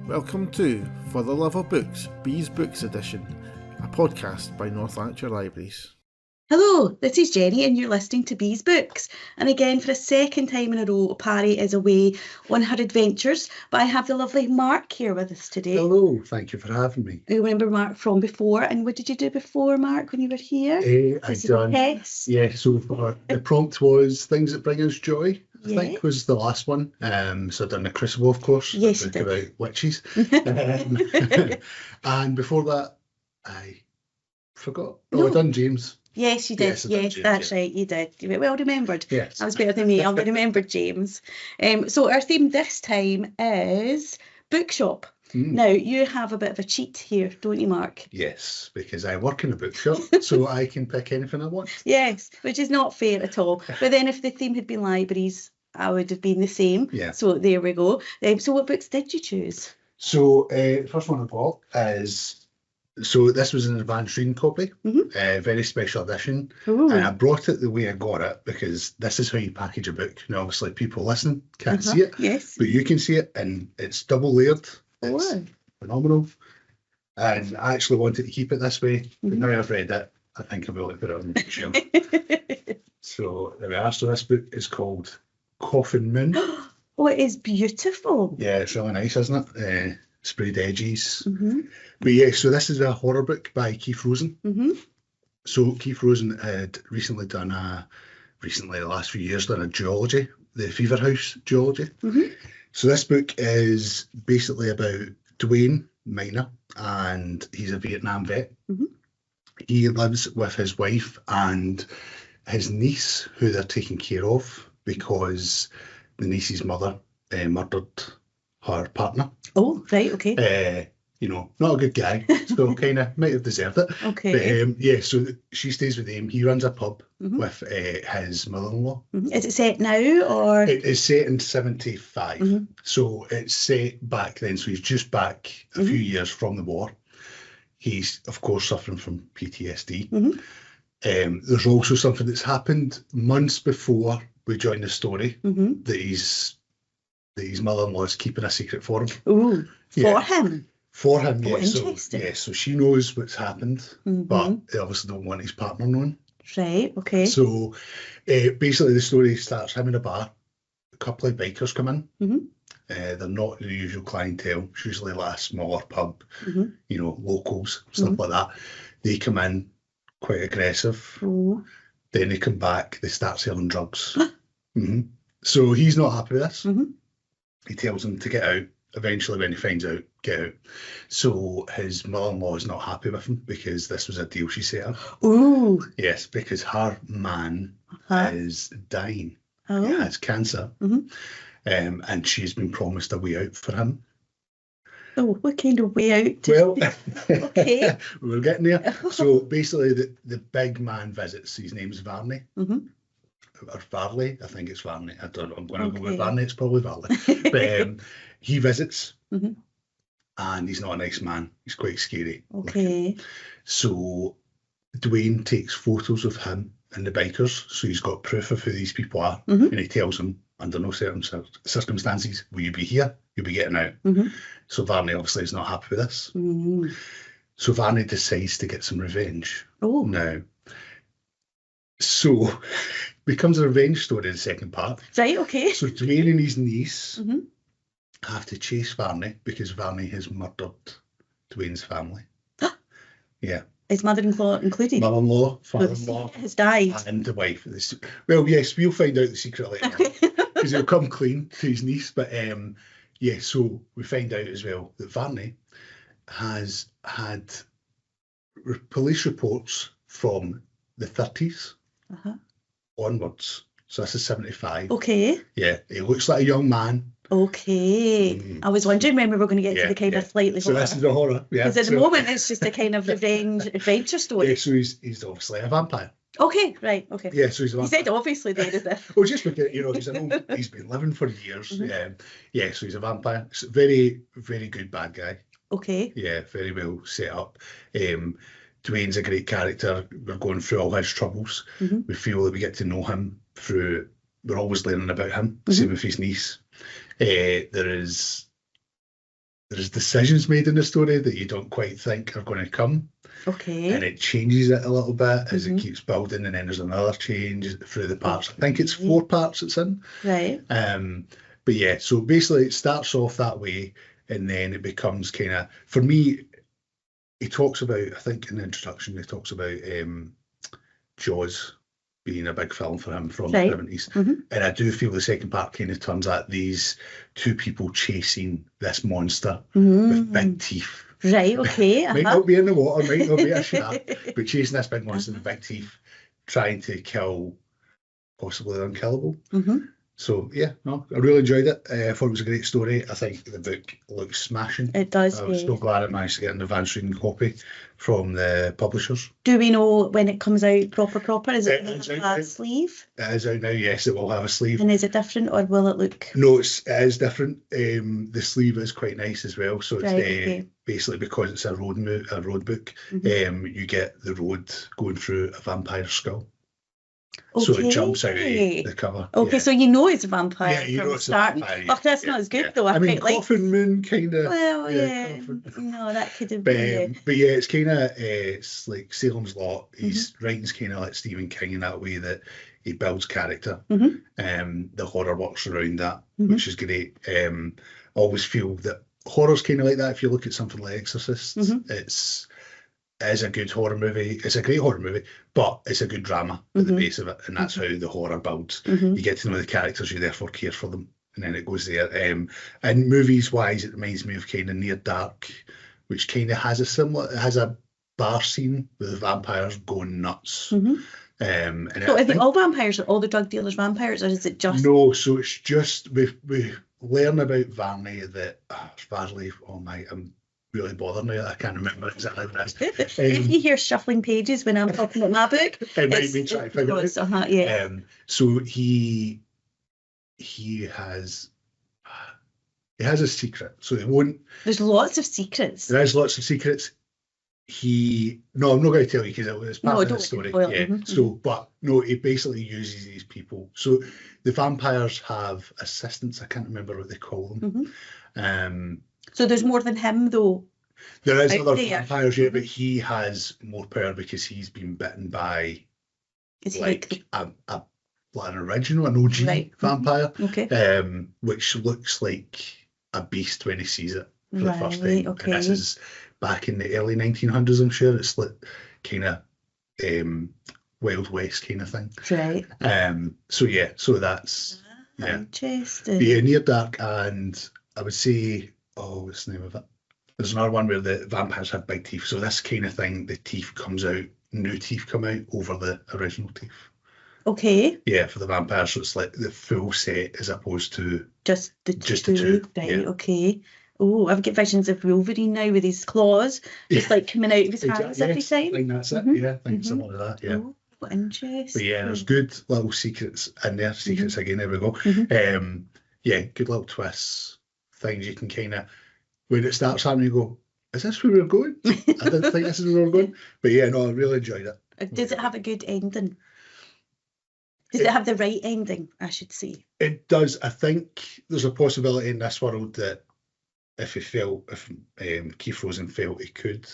Welcome to For the Love of Books, Bees Books Edition, a podcast by North Lanarkshire Libraries. Hello, this is Jenny and you're listening to Bees Books. And again, for a second time in a row, Pari is away on her adventures, but I have the lovely Mark here with us today. Hello, thank you for having me. You remember Mark from before, and what did you do before, Mark, when you were here? I've done, so far, the prompt was Things That Bring Us Joy, I think was the last one. So I've done The Crucible, of course, yes, a book about witches. And before that, I forgot. I've done James. Yes, you did. Yes, that's right, you did. You were well remembered. Yes. That was better than me. I remembered James. So our theme this time is Bookshop. Now, you have a bit of a cheat here, don't you, Mark? Yes, because I work in a bookshop, so I can pick anything I want. Yes, which is not fair at all. But then if the theme had been libraries, I would have been the same. Yeah. So there we go. So what books did you choose? So the first one I bought is... So this was an advanced reading copy, very special edition. Ooh. And I brought it the way I got it because this is how you package a book. Now, obviously, people listen can't see it, but you can see it, and it's double layered. It's phenomenal. And I actually wanted to keep it this way, but now I've read it, I think I will put it on the bookshelf. So there we are. So this book is called Coffin Moon. Oh, it is beautiful. Yeah, it's really nice, isn't it? Sprayed edges. But yeah, so this is a horror book by Keith Rosen. So Keith Rosen had recently, the last few years, done a duology, the Fever House duology. So this book is basically about Dwayne Minor, and he's a Vietnam vet. He lives with his wife and his niece, who they're taking care of because the niece's mother murdered her partner. Oh, right, okay. Not a good guy, so kind of might have deserved it. Okay. But so she stays with him. He runs a pub with his mother-in-law. Is it set now, or? It is set in 75. So it's set back then. So he's just back a few years from the war. He's, of course, suffering from PTSD. There's also something that's happened months before we join the story that his mother-in-law is keeping a secret for him. Ooh, for him? For him, yeah. Interesting. So she knows what's happened, but they obviously don't want his partner knowing. Right, okay. So basically the story starts him in a bar. A couple of bikers come in. They're not the usual clientele. It's usually like a smaller pub, locals, stuff like that. They come in quite aggressive. Then they come back, they start selling drugs. So he's not happy with this. He tells them to get out. Eventually, when he finds out, get out. So his mother-in-law is not happy with him because this was a deal she set up. Ooh. Yes, because her man is dying. Oh. He has cancer. And she's been promised a way out for him. Oh, what kind of way out? Well, okay. We're getting there. So basically, the big man visits. His name's Varney. Or Varley, I think it's Varney. I don't know. I'm going to go with Varney. It's probably Varley. But he visits, and he's not a nice man. He's quite scary. Okay. So Dwayne takes photos of him and the bikers, so he's got proof of who these people are, and he tells them, under no certain circumstances, will you be here? You'll be getting out. So Varney obviously is not happy with this. So Varney decides to get some revenge. Oh. Now, so becomes a revenge story in the second part. Right, okay. So Dwayne and his niece have to chase Varney because Varney has murdered Dwayne's family. Yeah. His mother-in-law included? Mother-in-law, father-in-law. Has died. And the wife. Well, yes, we'll find out the secret later. Because he'll come clean to his niece. But so we find out as well that Varney has had police reports from the 30s onwards. So this is 75. Okay. Yeah, he looks like a young man. Okay. I was wondering when we were going to get to the kind of slightly horror. So this is the horror. Yeah. Because at the moment it's just a kind of revenge adventure story. Yeah, so he's obviously a vampire. Okay, right, okay. Yeah, so he's a vampire. You said obviously then, is it? Well, just because, he's been living for years. Yeah, so he's a vampire. It's a very, very good bad guy. Okay. Yeah, very well set up. Dwayne's a great character. We're going through all his troubles. We feel that we get to know him through, we're always learning about him. Same with his niece. There is there's decisions made in the story that you don't quite think are going to come. Okay. And it changes it a little bit as it keeps building, and then there's another change through the parts. I think it's 4 parts it's in. Right. But yeah, so basically it starts off that way, and then it becomes kind of, for me, he talks about, I think in the introduction, he talks about Jaws being a big film for him from the 70s. And I do feel the second part kind of turns at these 2 people chasing this monster with big teeth. Right, okay. Might not be in the water, might not be a shark, but chasing this big monster with big teeth, trying to kill possibly the unkillable. So yeah, no, I really enjoyed it. I thought it was a great story. I think the book looks smashing. It does. I was so glad I managed to get an advance reading copy from the publishers. Do we know when it comes out proper? Is it a sleeve? It is out now, yes, it will have a sleeve. And is it different, or will it look? No, it is different. The sleeve is quite nice as well. So it's basically, because it's a road book, you get the road going through a vampire skull. Okay. So it jumps out of the cover. Okay, so you know it's a vampire. Yeah, you know it's starting. a vampire. Oh, that's not as good though. I mean, Coffin Moon kind of. Well, no, that could have been. But yeah, it's kind of it's like Salem's Lot. He's writing's kind of like Stephen King in that way, that he builds character. The horror works around that, which is great. I always feel that horror's kind of like that. If you look at something like Exorcist, it is a good horror movie. It's a great horror movie, but it's a good drama at the base of it, and that's how the horror builds. You get to know the characters, you therefore care for them, and then it goes there. And movies wise, it reminds me of kind of Near Dark, which kind of has a bar scene with the vampires going nuts. And so are they all vampires? Are all the drug dealers vampires, or is it just? No, so it's just we learn about Varney that Varley. Oh my, I'm really bothered now. I can't remember exactly what it is. If you hear shuffling pages when I'm talking about my book, it might be trying to figure it out. So he has a secret. So it won't. There's lots of secrets. There is lots of secrets. No, I'm not going to tell you because it's part of the story. So, but no, he basically uses these people. So the vampires have assistants. I can't remember what they call them. So there's more than him, though. There is other vampires here, but he has more power because he's been bitten by like an original, an OG vampire, which looks like a beast when he sees it for the first time. And this is back in the early 1900s, I'm sure. It's like kind of Wild West kind of thing. Right. So that's interesting. Yeah, Near Dark, and I would say, what's the name of it? There's another one where the vampires have big teeth. So this kind of thing, the teeth comes out, new teeth come out over the original teeth. Okay. Yeah, for the vampires. So it's like the full set as opposed to just the two. Right, okay. Oh, I've got visions of Wolverine now with his claws just like coming out of his hands every time. I think that's it. Yeah, I think something like that. Yeah. Oh, what interesting. But yeah, there's good little secrets in there. Secrets again, there we go. Yeah, good little twists. Things you can kind of, when it starts happening, you go, is this where we're going? I didn't think this is where we're going. But yeah, no, I really enjoyed it. Does it have a good ending? Does it have the right ending, I should say? It does. I think there's a possibility in this world that if Keith Rosen felt he could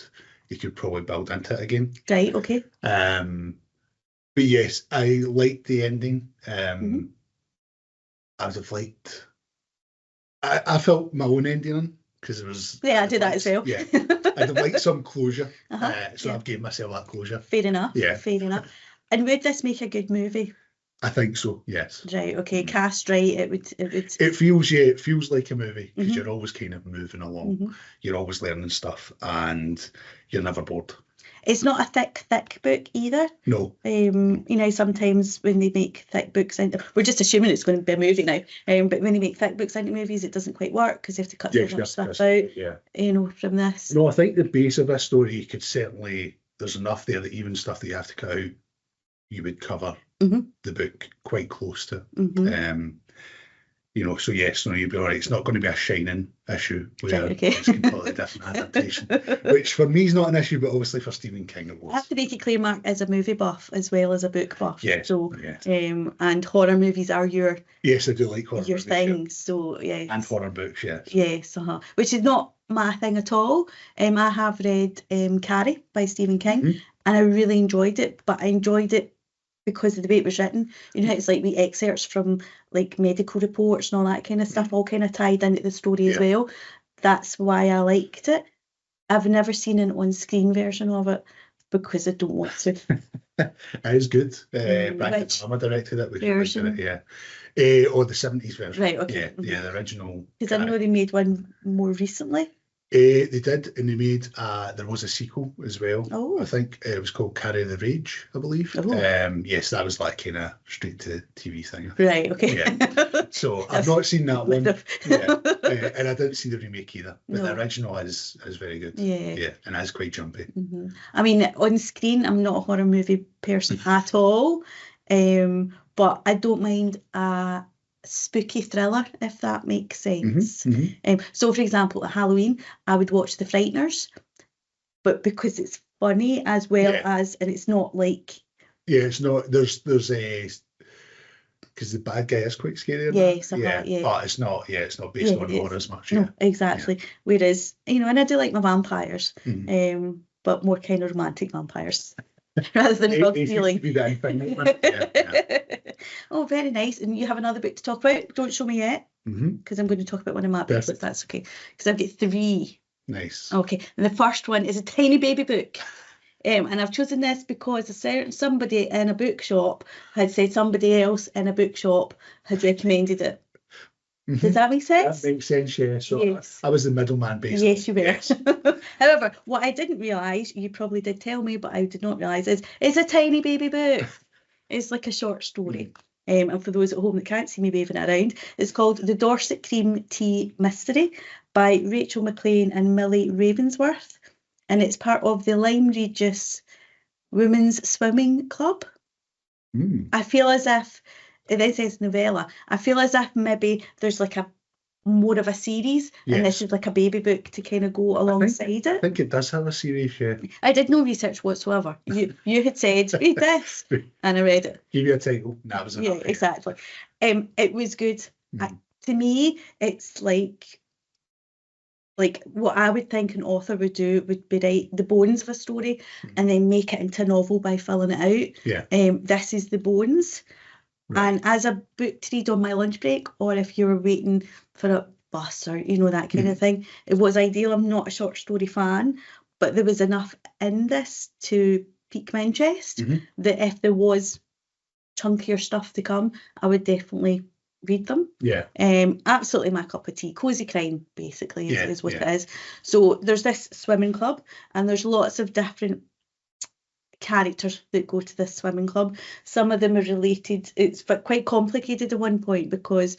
probably build into it again. Right, okay. But yes, I liked the ending. I would have liked... I felt my own ending because it was... Yeah, I did that as well. Yeah, I'd have liked some closure. So I've given myself that closure. Fair enough. Yeah. Fair enough. And would this make a good movie? I think so, yes. Right, okay. Cast right, it would... It feels like a movie because you're always kind of moving along. You're always learning stuff and you're never bored. It's not a thick book either. No. Sometimes when they make thick books, we're just assuming it's going to be a movie now. But when they make thick books into movies, it doesn't quite work because they have to cut so much stuff out. Yeah. From this. No, I think the base of this story could certainly. There's enough there that even stuff that you have to cut out, you would cover the book quite close to. So yes, no, you'd be all right. It's not going to be a Shining issue where Okay. it's completely different adaptation, which for me is not an issue, but obviously for Stephen King it was. I have to make it clear, Mark is a movie buff as well as a book buff. Yes. So, and horror movies are your Yes, I do like horror movies. thing. Yeah. So yes. And horror books, yes. Yes, which is not my thing at all. I have read Pari by Stephen King, and I really enjoyed it, but I enjoyed it because of the way it was written. It's like the excerpts from like medical reports and all that kind of stuff, all kind of tied into the story as well. That's why I liked it. I've never seen an on-screen version of it because I don't want to. It is good. Brandon Palmer directed it. Version? Or the 70s version. Right, okay. Yeah, the original. Because I know they made one more recently. They did, and they made, there was a sequel as well. Oh. I think it was called Carry the Rage, I believe. Oh. Yes, that was like kind of straight to TV thing. Right, okay. Yeah. So I've not seen that one. And I didn't see the remake either. But the original is very good. Yeah, and it's quite jumpy. I mean, on screen, I'm not a horror movie person at all. But I don't mind a spooky thriller, if that makes sense. So, for example, at Halloween, I would watch The Frighteners, but because it's funny as well as, and it's not like... Yeah, it's not, there's a... Because the bad guy is quite scary. Yes, but it's not based on horror as much. No, exactly. Whereas, and I do like my vampires, but more kind of romantic vampires. Rather than drug dealing. Oh, very nice. And you have another book to talk about? Don't show me yet, because I'm going to talk about one of my books, if that's okay. Because I've got 3. Nice. Okay, and the first one is a tiny baby book. And I've chosen this because somebody in a bookshop had said somebody else in a bookshop had recommended it. Does that make sense? That makes sense, yeah. So I was the middleman, basically. Yes, you were. However, what I didn't realise, you probably did tell me, but I did not realise, is it's a tiny baby book. It's like a short story. And for those at home that can't see me waving it around, it's called The Dorset Cream Tea Mystery by Rachel McLean and Millie Ravensworth. And it's part of the Lyme Regis Women's Swimming Club. I feel as if, this is novella, I feel as if maybe there's like a more of a series, and this is like a baby book to kind of go alongside it. I think it does have a series, yeah. I did no research whatsoever. You had said, read this, and I read it. Give you a title. That was enough. Yeah, exactly. It was good. To me, it's like what I would think an author would do would be write the bones of a story and then make it into a novel by filling it out. Yeah. This is the bones. Right. And as a book to read on my lunch break, or if you were waiting for a bus or, that kind of thing, it was ideal. I'm not a short story fan, but there was enough in this to pique my interest that if there was chunkier stuff to come, I would definitely read them. Yeah. Absolutely my cup of tea. Cozy crime, basically, is what it is. So there's this swimming club, and there's lots of different characters that go to this swimming club. Some of them are related. It's quite complicated at one point because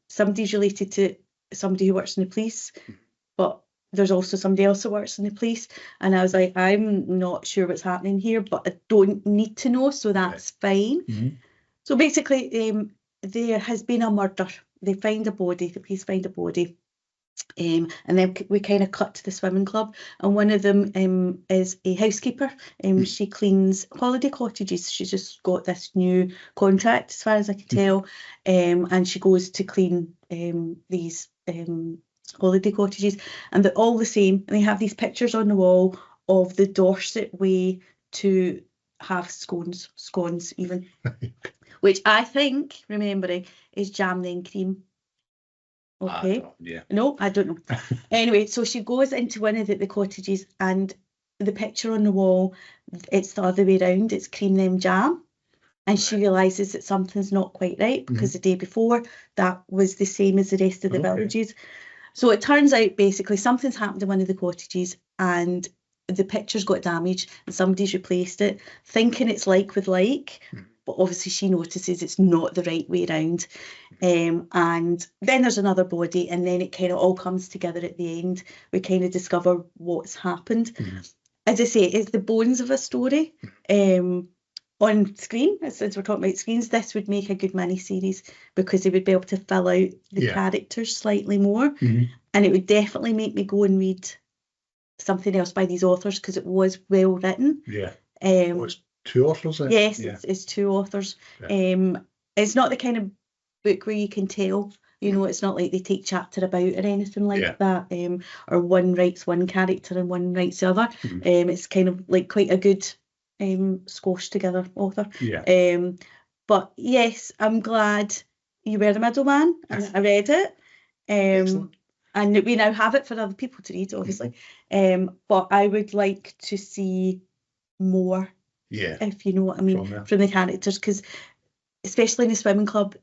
somebody's related to somebody who works in the police, but there's also somebody else that works in the police, and I was like, I'm not sure what's happening here, but I don't need to know, so that's fine. So basically, there has been a murder. They find a body, the police find a body, and then we kind of cut to the swimming club, and one of them is a housekeeper. She cleans holiday cottages. She's just got this new contract, as far as I can tell, and she goes to clean these holiday cottages, and they're all the same, and they have these pictures on the wall of the Dorset way to have scones even, which I think, remembering, is jam then cream. Okay. No, I don't know. Anyway, so she goes into one of the cottages, and the picture on the wall, it's the other way around. It's cream then jam. And she realises that something's not quite right, because the day before, that was the same as the rest of the villages. So it turns out, basically, something's happened in one of the cottages, and the picture's got damaged, and somebody's replaced it, thinking it's like with like. But obviously she notices it's not the right way around. And then there's another body, and then it kind of all comes together at the end. We kind of discover what's happened. As I say, it's the bones of a story. on screen, since we're talking about screens, this would make a good mini-series because they would be able to fill out the characters slightly more. And it would definitely make me go and read something else by these authors because it was well written. Yeah. It's 2 authors, is it? Yes, it's 2 authors. Yeah. It's not the kind of book where you can tell, you know, it's not like they take chapter about or anything like that, or one writes one character and one writes the other. It's kind of like quite a good squashed together author. Yeah. But yes, I'm glad you were the middleman and I read it. And we now have it for other people to read, obviously. But I would like to see more, if you know what I mean, from the characters, because especially in the swimming club,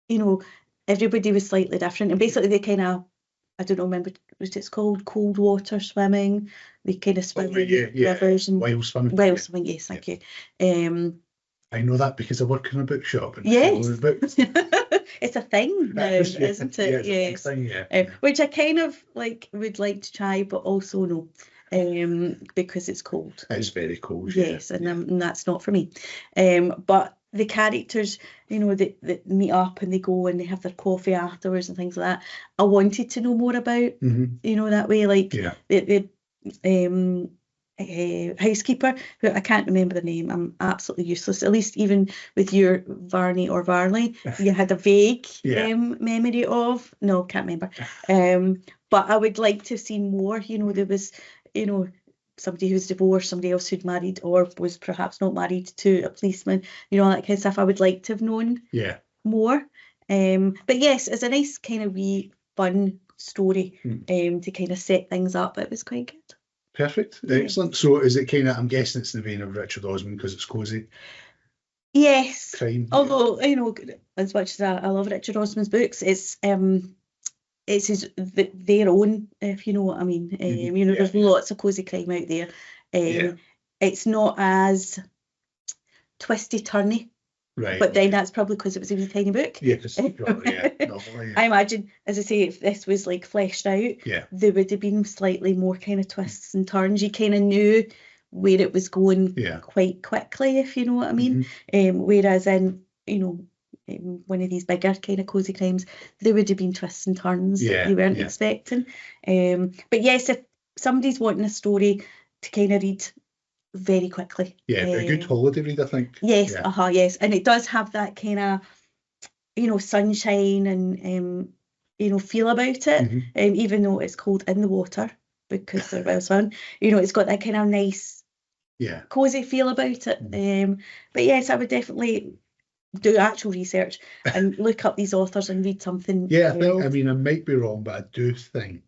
you know, everybody was slightly different, and basically they kind of, I don't know, remember what it's called, cold water swimming. They kind of swim in rivers and wild swimming. Wild swimming, yes, thank you. I know that because I work in a bookshop. And books. It's a thing now, isn't it? Yeah, it's a thing, which I kind of like would like to try, but also no, because it's cold. It's very cold. Yes, and that's not for me. But the characters, you know, that meet up and they go and they have their coffee afterwards and things like that. I wanted to know more about, you know, that way, like the housekeeper, who I can't remember the name. I'm absolutely useless. At least even with your Varney or Varley, you had a vague memory of. No, can't remember. But I would like to have seen more. You know, there was, you know, somebody who's divorced, somebody else who'd married or was perhaps not married to a policeman, you know, all that kind of stuff. I would like to have known more. But yes, it's a nice kind of wee fun story to kind of set things up. It was quite good. Perfect. Excellent. So is it kind of, I'm guessing it's in the vein of Richard Osman because it's cosy? Yes. Crime. Although, you know, as much as I love Richard Osman's books, it's their own, if you know what I mean. You know, there's lots of cosy crime out there. It's not as twisty-turny. Right. But then that's probably because it was a wee tiny book. Yeah, because I imagine, as I say, if this was like fleshed out, there would have been slightly more kind of twists and turns. You kind of knew where it was going quite quickly, if you know what I mean. Whereas in, you know, one of these bigger kind of cosy crimes, there would have been twists and turns that you weren't expecting. But yes, if somebody's wanting a story to kind of read very quickly. A good holiday read, I think. Yes, yes. And it does have that kind of, you know, sunshine and, you know, feel about it. Even though it's cold in the water because they're well swum, you know, it's got that kind of nice, cosy feel about it. But yes, I would definitely do actual research and look up these authors and read something. I mean, I might be wrong, but I do think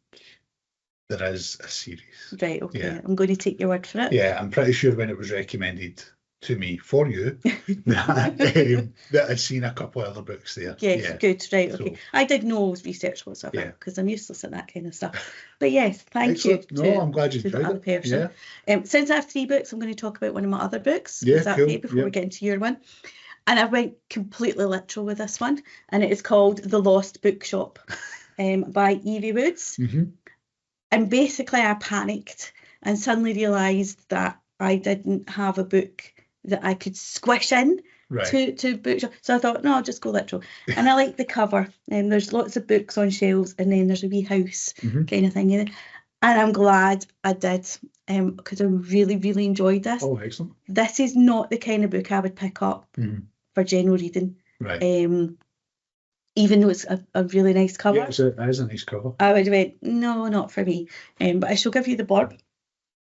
there is a series. Right, okay. I'm going to take your word for it. Yeah, I'm pretty sure when it was recommended to me for you that I'd seen a couple of other books there. Yes, good, right, okay. So, I did no research whatsoever because I'm useless at that kind of stuff. But yes, thank you. No, I'm glad you enjoyed it. Since I have 3 books, I'm going to talk about one of my other books. Is that okay before we get into your one? And I went completely literal with this one, and it is called The Lost Bookshop by Evie Woods. And basically I panicked and suddenly realised that I didn't have a book that I could squish in to Bookshop. So I thought, no, I'll just go literal. And I like the cover. There's lots of books on shelves and then there's a wee house kind of thing in it. And I'm glad I did because I really, really enjoyed this. Oh, excellent. This is not the kind of book I would pick up for general reading. Right. Even though it's a really nice cover. Yeah, it is a nice cover. I would have went, no, not for me. But I shall give you the blurb.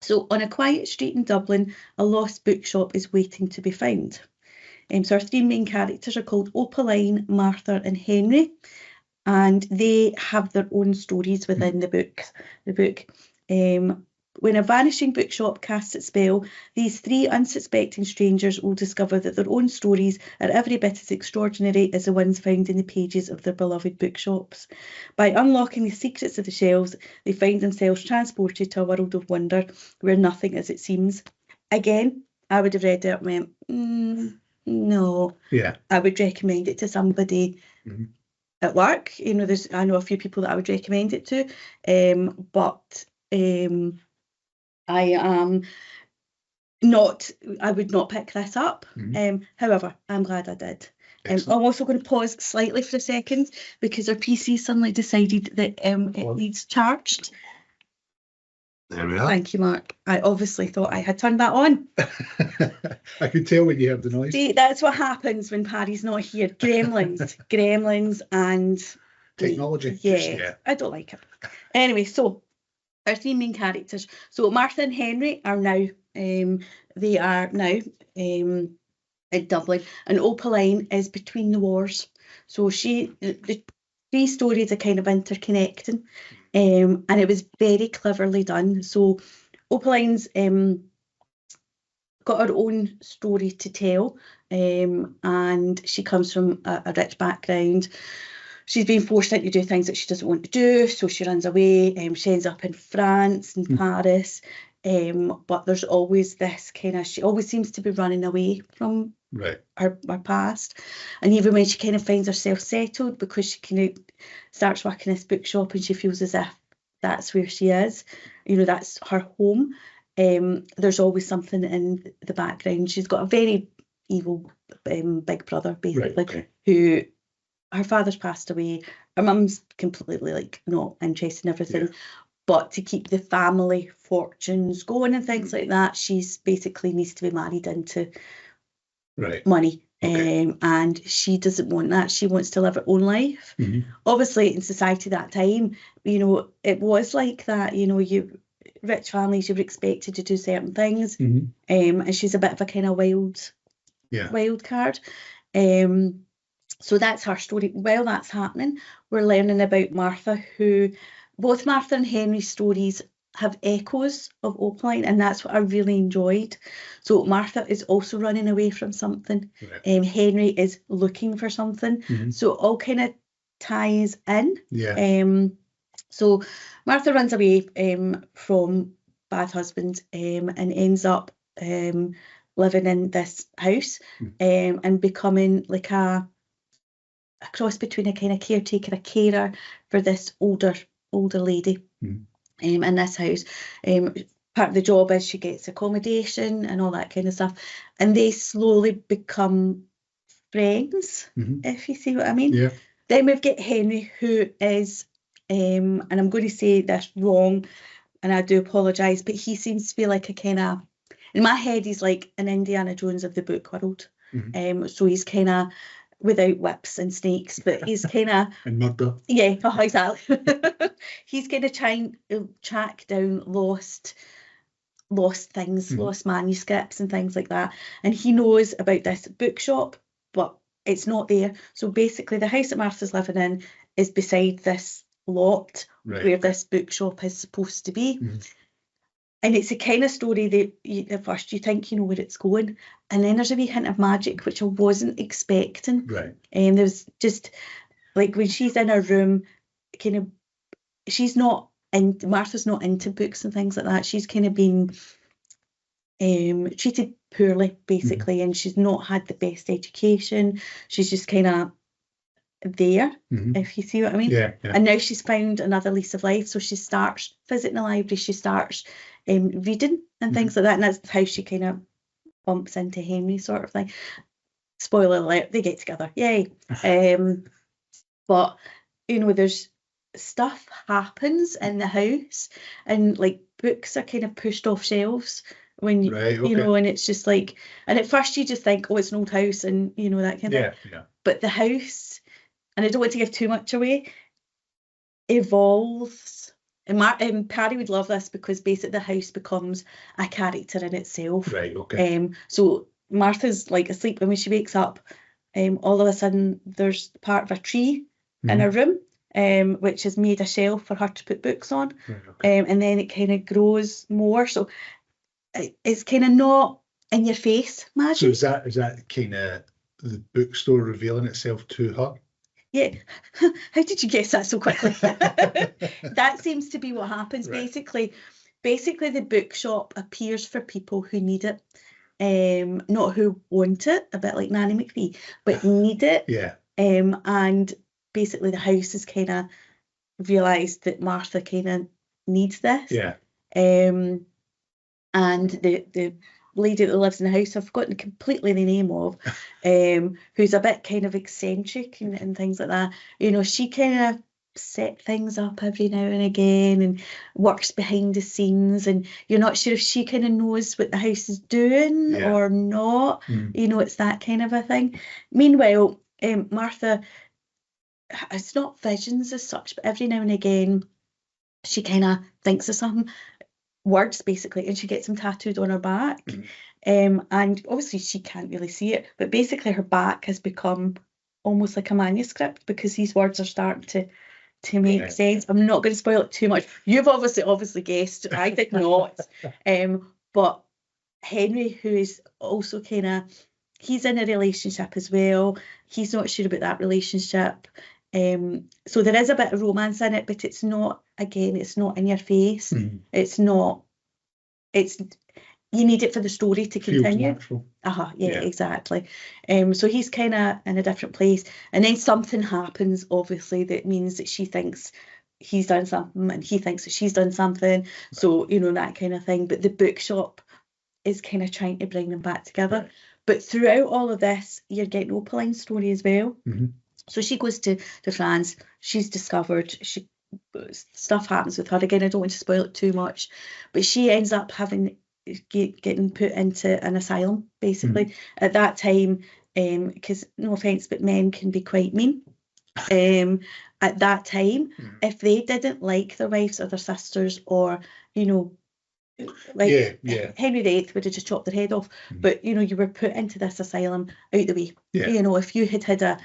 So, on a quiet street in Dublin, a lost bookshop is waiting to be found. So our 3 main characters are called Opaline, Martha and Henry. And they have their own stories within the book. When a vanishing bookshop casts its spell, these 3 unsuspecting strangers will discover that their own stories are every bit as extraordinary as the ones found in the pages of their beloved bookshops. By unlocking the secrets of the shelves, they find themselves transported to a world of wonder where nothing is as it seems. Again, I would have read it and went, no. Yeah. I would recommend it to somebody at work. You know, I know a few people that I would recommend it to, but I am I would not pick this up. However, I'm glad I did. I'm also going to pause slightly for a second because our PC suddenly decided that it needs charged. There we are. Thank you, Mark. I obviously thought I had turned that on. I could tell when you heard the noise. See, that's what happens when Pari's not here. Gremlins and technology. Yeah, I don't like it. Anyway, so our three main characters. So Martha and Henry are now, they are now in Dublin, and Opaline is between the wars. So the three stories are kind of interconnecting, and it was very cleverly done. So Opaline's got her own story to tell, and she comes from a rich background. She's been forced into do things that she doesn't want to do, so she runs away. She ends up in France and Paris, but there's always this kind of, she always seems to be running away from her past. And even when she kind of finds herself settled, because she kind of starts working this bookshop and she feels as if that's where she is, that's her home. There's always something in the background. She's got a very evil big brother, basically, who, her father's passed away. Her mum's completely not interested in everything. But to keep the family fortunes going and things like that, she's basically needs to be married into money. And she doesn't want that. She wants to live her own life. Obviously, in society that time, it was like that. Rich families, you were expected to do certain things. And she's a bit of a kind of wild card. So that's her story. While that's happening, we're learning about Martha, who both Martha and Henry's stories have echoes of Opaline, and that's what I really enjoyed. So Martha is also running away from something. Henry is looking for something. So it all kind of ties in. So Martha runs away from bad husband and ends up living in this house and becoming like a cross between a kind of caretaker, a carer for this older lady in this house. Part of the job is she gets accommodation and all that kind of stuff, and they slowly become friends, if you see what I mean. Then we've got Henry, who is and I'm going to say this wrong and I do apologise, but he seems to be like a kind of, in my head he's like an Indiana Jones of the book world. So he's kind of without whips and snakes, but he's kind of and murder. Yeah, exactly. He's going to try and track down lost things, lost manuscripts and things like that. And he knows about this bookshop, but it's not there. So basically, the house that Martha's living in is beside this lot where this bookshop is supposed to be. And it's a kind of story that at first you think you know where it's going, and then there's a wee hint of magic which I wasn't expecting. And there's just like when she's in her room, kind of, Martha's not into books and things like that. She's kind of been treated poorly, basically, and she's not had the best education. She's just kind of there, if you see what I mean. And now she's found another lease of life, so she starts visiting the library, she starts reading and things like that, and that's how she kind of bumps into Henry, sort of thing. Spoiler alert, they get together, yay. But there's stuff happens in the house, and like books are kind of pushed off shelves when and it's just like, and at first you just think, oh, it's an old house, and that kind of thing. But the house, and I don't want to give too much away, evolves. And Pari would love this because basically the house becomes a character in itself. So Martha's like asleep, and when she wakes up, all of a sudden there's part of a tree in her room, which has made a shelf for her to put books on. And then it kind of grows more. So it's kind of not in your face magic. So is that kind of the bookstore revealing itself to her? Yeah. How did you guess that so quickly? That seems to be what happens. Basically the bookshop appears for people who need it, not who want it, a bit like Nanny McPhee, but need it. And basically the house has kind of realised that Martha kind of needs this. And the lady that lives in the house, I've forgotten completely the name of, who's a bit kind of eccentric and things like that. You know, she kind of set things up every now and again and works behind the scenes, and you're not sure if she kind of knows what the house is doing or not. You know, it's that kind of a thing. Meanwhile, Martha, it's not visions as such, but every now and again she kind of thinks of some words, basically, and she gets them tattooed on her back. And obviously she can't really see it, but basically her back has become almost like a manuscript, because these words are starting to make sense. I'm not going to spoil it too much. You've obviously guessed. I did not. But Henry, who is also kind of, he's in a relationship as well. He's not sure about that relationship. So there is a bit of romance in it, but it's not, again, it's not in your face. It's not, you need it for the story to continue. Exactly. So he's kind of in a different place, and then something happens, obviously, that means that she thinks he's done something and he thinks that she's done something. So, you know, that kind of thing. But the bookshop is kind of trying to bring them back together. But throughout all of this, you're getting Opaline's story as well. So she goes to France. She's discovered, stuff happens with her. Again, I don't want to spoil it too much, but she ends up getting put into an asylum, basically. At that time, because no offence, but men can be quite mean. At that time, if they didn't like their wives or their sisters, or, you know, like Henry VIII would have just chopped their head off. But, you know, you were put into this asylum out the way. You know, if you had a,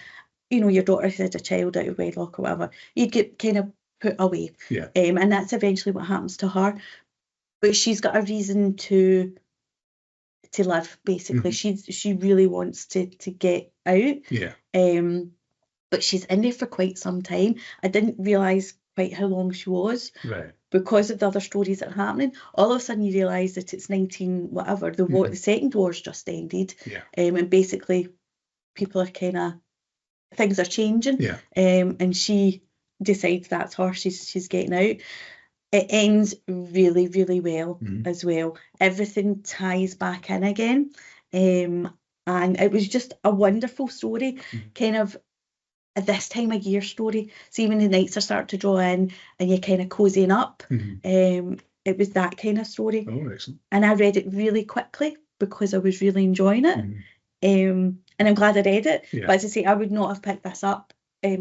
you know, your daughter had a child out of wedlock or whatever, you'd get kind of put away. And that's eventually what happens to her. But she's got a reason to live, basically. She really wants to get out. But she's in there for quite some time. I didn't realise quite how long she was. Because of the other stories that are happening. All of a sudden you realise that it's 19 whatever. The second war's just ended. And basically people are kind of, things are changing. And she decides that's her. She's getting out. It ends really, really well as well. Everything ties back in again. And it was just a wonderful story, kind of at this time of year story. See, when the nights are starting to draw in and you're kind of cozying up, it was that kind of story. Oh, excellent. And I read it really quickly because I was really enjoying it. And I'm glad I read it. But as I say, I would not have picked this up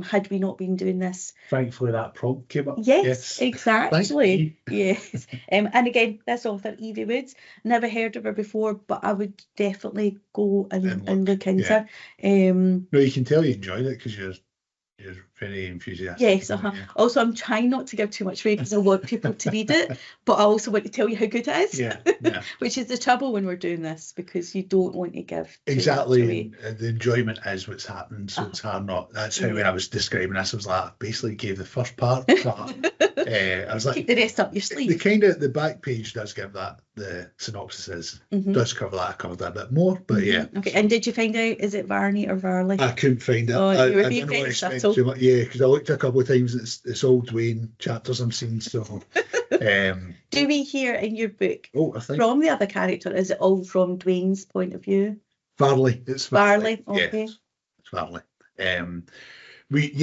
had we not been doing this. Thankfully that prompt came up. Yes. Exactly. Yes. And again, this author, Evie Woods, never heard of her before, but I would definitely go and look into her. No, you can tell you enjoyed it because you're very enthusiastic. Yes. Also, I'm trying not to give too much away because I want people to read it, but I also want to tell you how good it is. Which is the trouble when we're doing this, because you don't want to give too much away. The enjoyment is what's happening, so it's hard not. That's how when I was describing this, I was like, I basically gave the first part, but I was like, keep the rest up your sleeve. The back page does give that. The synopsis does cover that. I covered that a bit more, but Okay, and did you find out, is it Varney or Varley? I couldn't find it. Oh, you were being very subtle. Because I looked a couple of times. It's all Dwayne chapters I'm seeing. So, do we hear in your book I think from the other character? Is it all from Dwayne's point of view? Varley. It's Varley. Okay. It's Varley.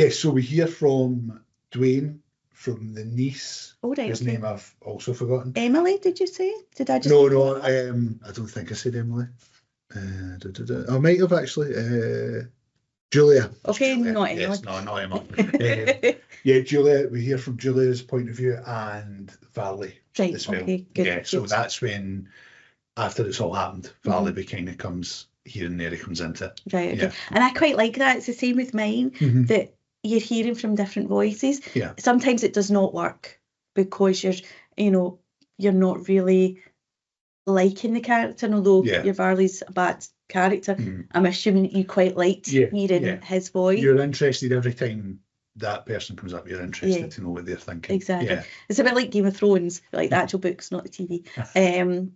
So we hear from Dwayne, from the niece. Oh, right, whose name I've also forgotten. Emily, did you say? Did I just? No. I don't think I said Emily. I might have actually. Julia. Okay, Julia. Not Emily. Yes, not Emma. Julia. We hear from Julia's point of view and Varley as well. Okay, good. So that's when, after it's all happened, Varley kind of comes here and there. He comes into it. Right. Okay. And I quite like that. It's the same with mine. That you're hearing from different voices. Sometimes it does not work because you're not really liking the character, and although your Varley's a bad character, I'm assuming you quite liked hearing his voice. You're interested every time that person comes up. You're interested to know what they're thinking. Exactly. It's a bit like Game of Thrones, like the actual books, not the TV.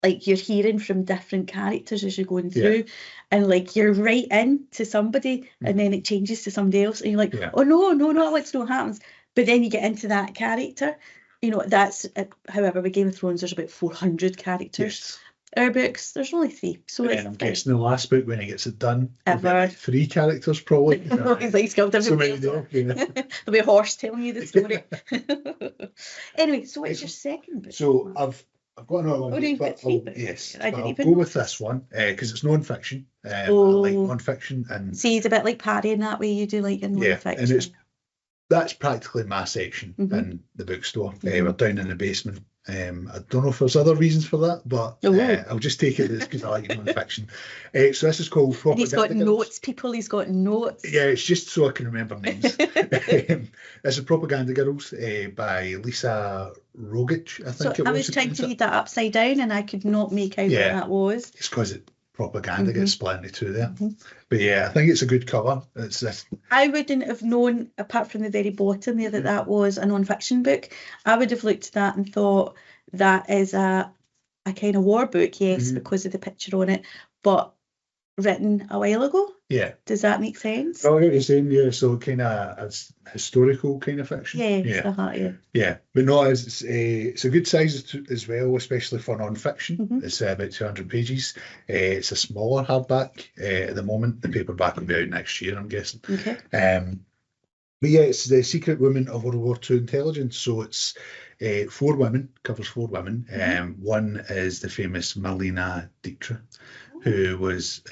Like you're hearing from different characters as you're going through, and like you're right into somebody, and then it changes to somebody else, and you're like, oh no, I want to know what happens. But then you get into that character. You know, that's however with Game of Thrones there's about 400 characters. Our books, there's only 3, so And I'm guessing the last book, when he gets it done, ever 3 characters probably. He's like, he's got So many there. Yeah. There'll be a horse telling you the story. Anyway, so what's your second book? So I've got another one. Oh, you've got 3 books. Yes, I but didn't I'll even go with notice. this one because it's non-fiction. I Oh. like non-fiction, and See, it's a bit like Pari in that way. You do like your non-fiction. and that's practically my section in the bookstore. We're down in the basement. I don't know if there's other reasons for that, but I'll just take it as because I like non-fiction. So this is called Propaganda. And he's got notes, people. He's got notes. Yeah, it's just so I can remember names. This is Propaganda Girls by Lisa Rogic, I think it was. I was trying to read that upside down and I could not make out what that was. It's because propaganda gets split into 2 there. But yeah, I think it's a good cover. It's this. I wouldn't have known, apart from the very bottom there, that was a non-fiction book. I would have looked at that and thought that is a kind of war book, yes, because of the picture on it, but written a while ago. Yeah. Does that make sense? Oh, I get what you're saying, yeah. So kind of historical kind of fiction. Yeah. Yeah, but no, it's a good size as well, especially for non-fiction. It's about 200 pages. It's a smaller hardback at the moment. The paperback will be out next year, I'm guessing. Okay. But yeah, it's the Secret Women of World War II Intelligence. So it's 4 women, covers 4 women. One is the famous Marlene Dietrich, who was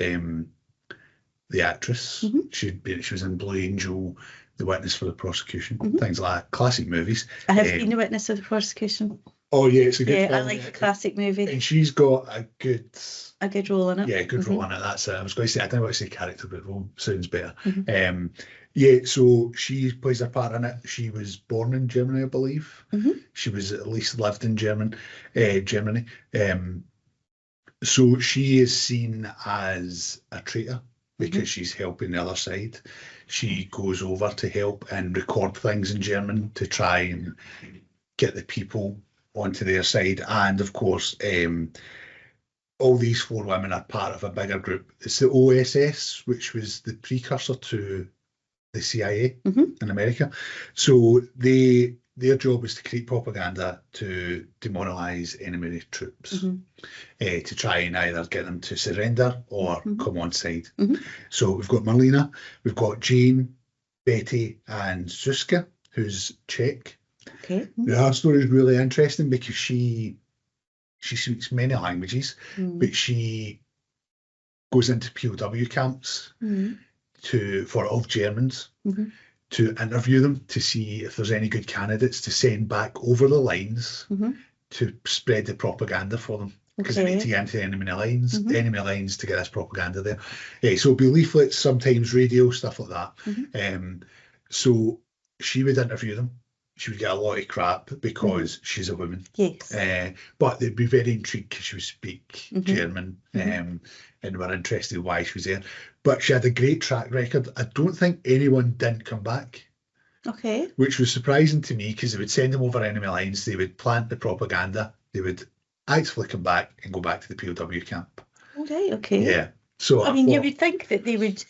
the actress. She was in Blue Angel, The Witness for the Prosecution, things like that. Classic movies. I have been The Witness of the Prosecution. Oh yeah, it's a good film. I like the classic movie. And she's got a good role in it. Yeah, good role in it. That's it. I was going to say, I don't want to say character, but role sounds better. Yeah, so she plays a part in it. She was born in Germany, I believe. She was at least lived in Germany. So she is seen as a traitor because she's helping the other side. She goes over to help and record things in German to try and get the people onto their side. And of course, all these 4 women are part of a bigger group. It's the OSS, which was the precursor to the CIA in America. So their job is to create propaganda to demoralise enemy troops, to try and either get them to surrender or come on side. So we've got Marlene, we've got Jane, Betty, and Zuzka, who's Czech. Okay. Now, her story is really interesting because she speaks many languages, but she goes into POW camps of Germans to interview them to see if there's any good candidates to send back over the lines to spread the propaganda for them. Because they need to get into enemy lines to get this propaganda there. So it'll be leaflets, sometimes radio, stuff like that. So she would interview them. She would get a lot of crap because she's a woman. Yes. But they'd be very intrigued because she would speak German and were interested in why she was there. But she had a great track record. I don't think anyone didn't come back. Okay. Which was surprising to me because they would send them over enemy lines, they would plant the propaganda, they would actually come back and go back to the POW camp. All right, okay. Yeah. So I mean, you would think that they would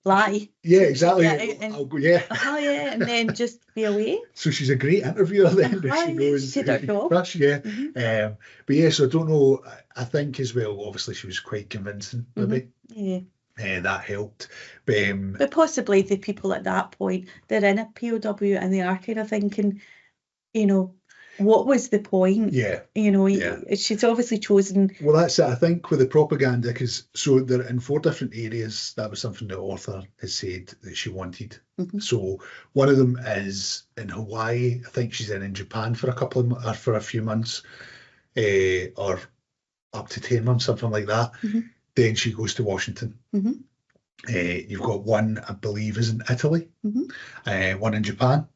lie. Yeah, exactly. I'll go, yeah. And then just be away. So she's a great interviewer then. She knows. She did her job. But yeah, so I don't know. I think as well, obviously she was quite convincing, maybe. Yeah. That helped. But possibly the people at that point, they're in a POW and they are kind of thinking, what was the point? Yeah. She's obviously chosen. Well, that's it. I think with the propaganda, because so they're in 4 different areas. That was something the author has said that she wanted. So one of them is in Hawaii. I think she's in Japan for a few months, or up to 10 months, something like that. Then she goes to Washington. You've got one, I believe, is in Italy. One in Japan.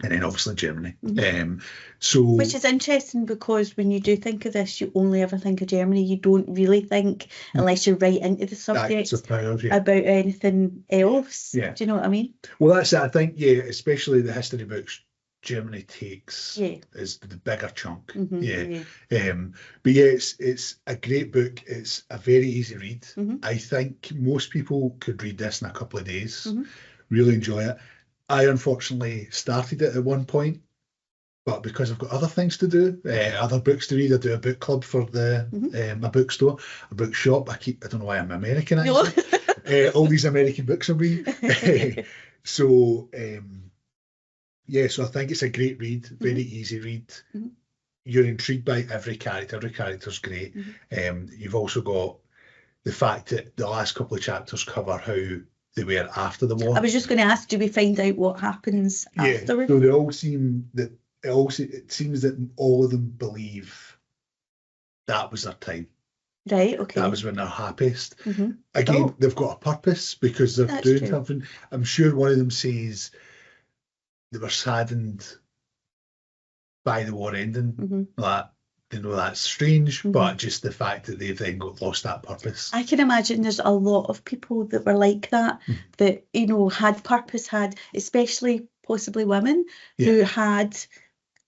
And then obviously Germany. Which is interesting because when you do think of this, you only ever think of Germany. You don't really think, unless you're right into the subject, about anything else. Yeah. Do you know what I mean? Well, that's it. I think, especially the history books, Germany takes is the bigger chunk. But yeah, it's a great book. It's a very easy read. I think most people could read this in a couple of days. Really enjoy it. I unfortunately started it at one point but because I've got other things to do, other books to read, I do a book club for the my bookstore, a bookshop. I don't know why I'm American actually. All these American books I'm reading. So so I think it's a great read, very easy read. You're intrigued by every character. Every character's great. You've also got the fact that the last couple of chapters cover how they were after the war. I was just going to ask, do we find out what happens afterwards? So they all seem that it seems that all of them believe that was their time. Right, okay. That was when they're happiest. Again, they've got a purpose because they're doing something. I'm sure one of them says they were saddened by the war ending. That they know that's strange, but just the fact that they've then lost that purpose. I can imagine there's a lot of people that were like that, that, you know, had purpose, especially possibly women who had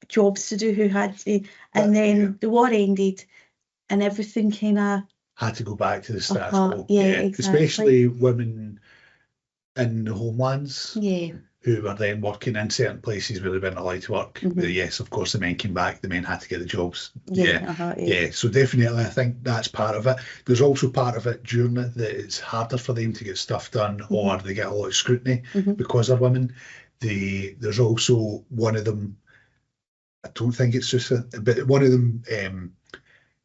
jobs to do, who had to, and then the war ended and everything kind of had to go back to the status quo. Exactly. Especially women in the homelands. Who were then working in certain places where they weren't allowed to work. Yes, of course, the men came back. The men had to get the jobs. So definitely, I think that's part of it. There's also part of it during it that it's harder for them to get stuff done, or they get a lot of scrutiny because they're women. There's also one of them. I don't think it's just but one of them,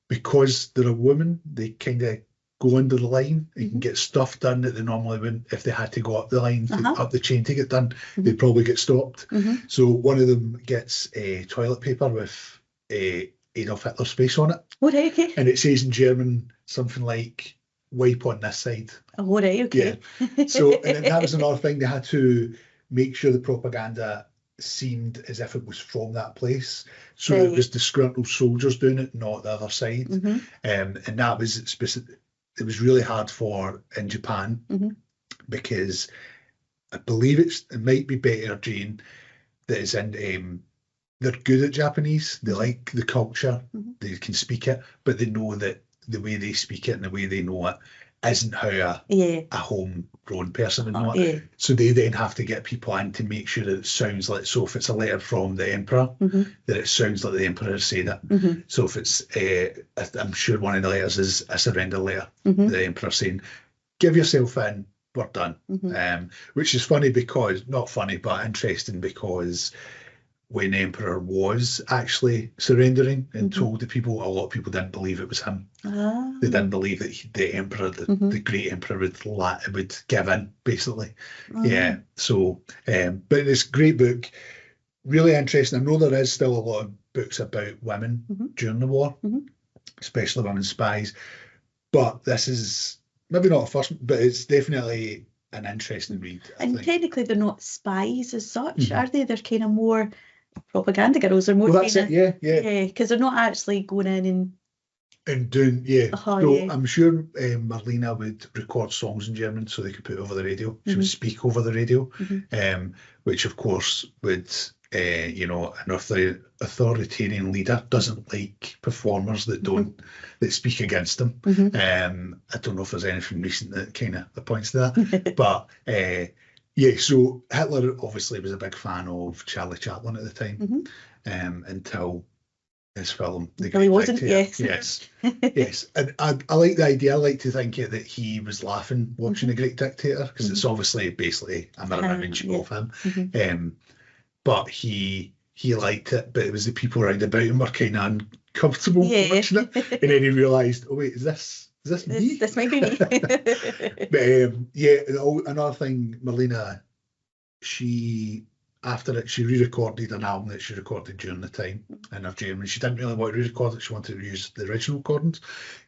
because they're a woman, they kind of go under the line and can get stuff done that they normally wouldn't. If they had to go up the line, up the chain to get done, they'd probably get stopped. So one of them gets toilet paper with Adolf Hitler's face on it. And it says in German something like, wipe on this side. So, and then that was another thing, they had to make sure the propaganda seemed as if it was from that place. So it was disgruntled soldiers doing it, not the other side. And that was specific. It was really hard in Japan because I believe it might be better, Jane, that is in they're good at Japanese. They like the culture. They can speak it, but they know that the way they speak it and the way they know it isn't how a homegrown person would know it. So they then have to get people in to make sure that it sounds like, so if it's a letter from the emperor, that it sounds like the emperor has said it. So if it's, I'm sure one of the letters is a surrender letter, the emperor saying, give yourself in, we're done. Which is funny because, not funny, but interesting because when the emperor was actually surrendering and told the people, a lot of people didn't believe it was him. They didn't believe that the emperor, the great emperor, would give in, basically. So, but it's a great book, really interesting. I know there is still a lot of books about women during the war, especially women spies, but this is maybe not a first, but it's definitely an interesting read. And technically they're not spies as such, are they? They're kind of more propaganda girls, or more that's it, because they're not actually going in and doing I'm sure Marlena would record songs in German so they could put it over the radio. She would speak over the radio, which of course would an authoritarian leader doesn't like performers that don't that speak against them. I don't know if there's anything recent that kind of points to that, but so Hitler obviously was a big fan of Charlie Chaplin at the time, until his film The Great Dictator. Yes. And I like the idea. I like to think that he was laughing watching The Great Dictator, because it's obviously basically a mirror image of him. But he liked it, but it was the people around about him were kind of uncomfortable watching it. And then he realised, oh wait, is this me? This might be me. But another thing, Marlena, she re-recorded an album that she recorded during the time in her German. She didn't really want to re-record it. She wanted to use the original recordings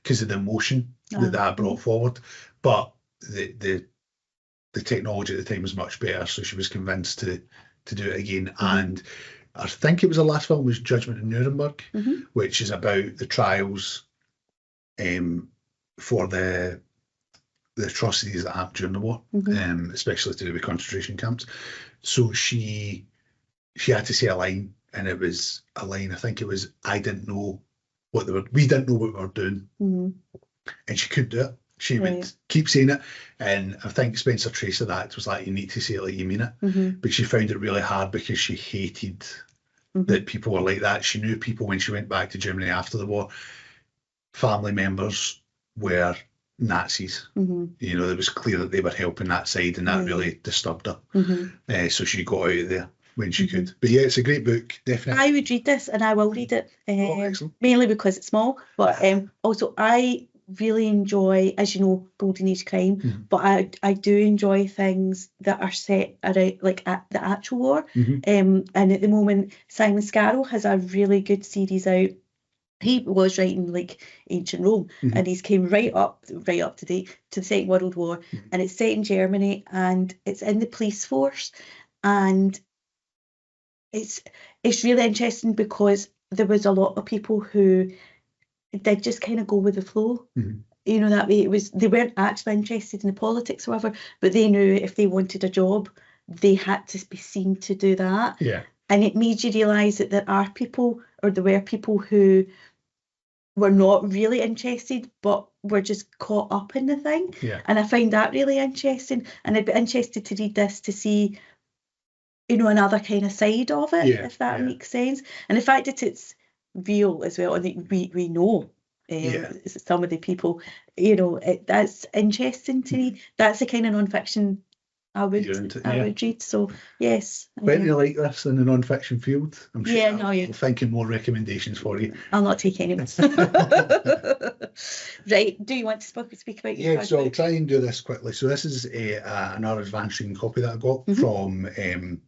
because of the emotion that brought forward. But the technology at the time was much better, so she was convinced to do it again. And I think it was the last film was Judgment in Nuremberg, which is about the trials for the atrocities that happened during the war, especially to do with concentration camps. So she had to say a line, and it was a line, I think it was, we didn't know what we were doing. And she couldn't do it. She would keep saying it. And I think Spencer Tracy, that was like, you need to say it like you mean it. But she found it really hard because she hated that people were like that. She knew people when she went back to Germany after the war. Family members were Nazis. You know, it was clear that they were helping that side, and that really disturbed her. So she got out of there when she could. But yeah, it's a great book, definitely. I would read this, and I will read it, mainly because it's small, but also I really enjoy, as you know, Golden Age crime, but I do enjoy things that are set around, like, at the actual war. And at the moment, Simon Scarrow has a really good series out. He was writing like ancient Rome, and he's came right up to date to the Second World War, and it's set in Germany, and it's in the police force, and it's really interesting because there was a lot of people who did just kind of go with the flow. You know, that way they weren't actually interested in the politics or whatever, but they knew if they wanted a job, they had to be seen to do that. And it made you realise that there were people who were not really interested, but were just caught up in the thing. And I find that really interesting. And I'd be interested to read this to see, you know, another kind of side of it, if that makes sense. And the fact that it's real as well, and we know some of the people, you know, that's interesting to me. That's the kind of non-fiction I would read. So yes. When you like this in the non-fiction field, I'm sure I'm thinking more recommendations for you. I'll not take any. Right. Do you want to speak about your so I'll try and do this quickly. So this is another advanced reading copy that I got from...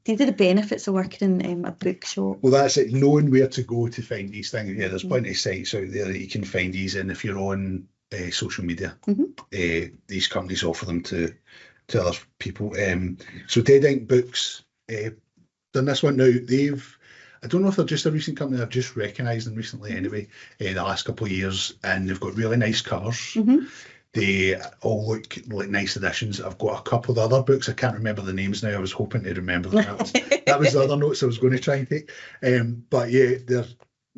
These are the benefits of working in a bookshop. Well, that's it. Knowing where to go to find these things. Yeah, there's plenty of sites out there that you can find these in. If you're on social media, these companies offer them to other people. So Dead Ink Books done this one. Now I don't know if they're just a recent company, I've just recognised them recently anyway, the last couple of years, and they've got really nice covers. They all look like nice editions. I've got a couple of other books, I can't remember the names now, I was hoping to remember them. That was the other notes I was going to try and take. But yeah, they're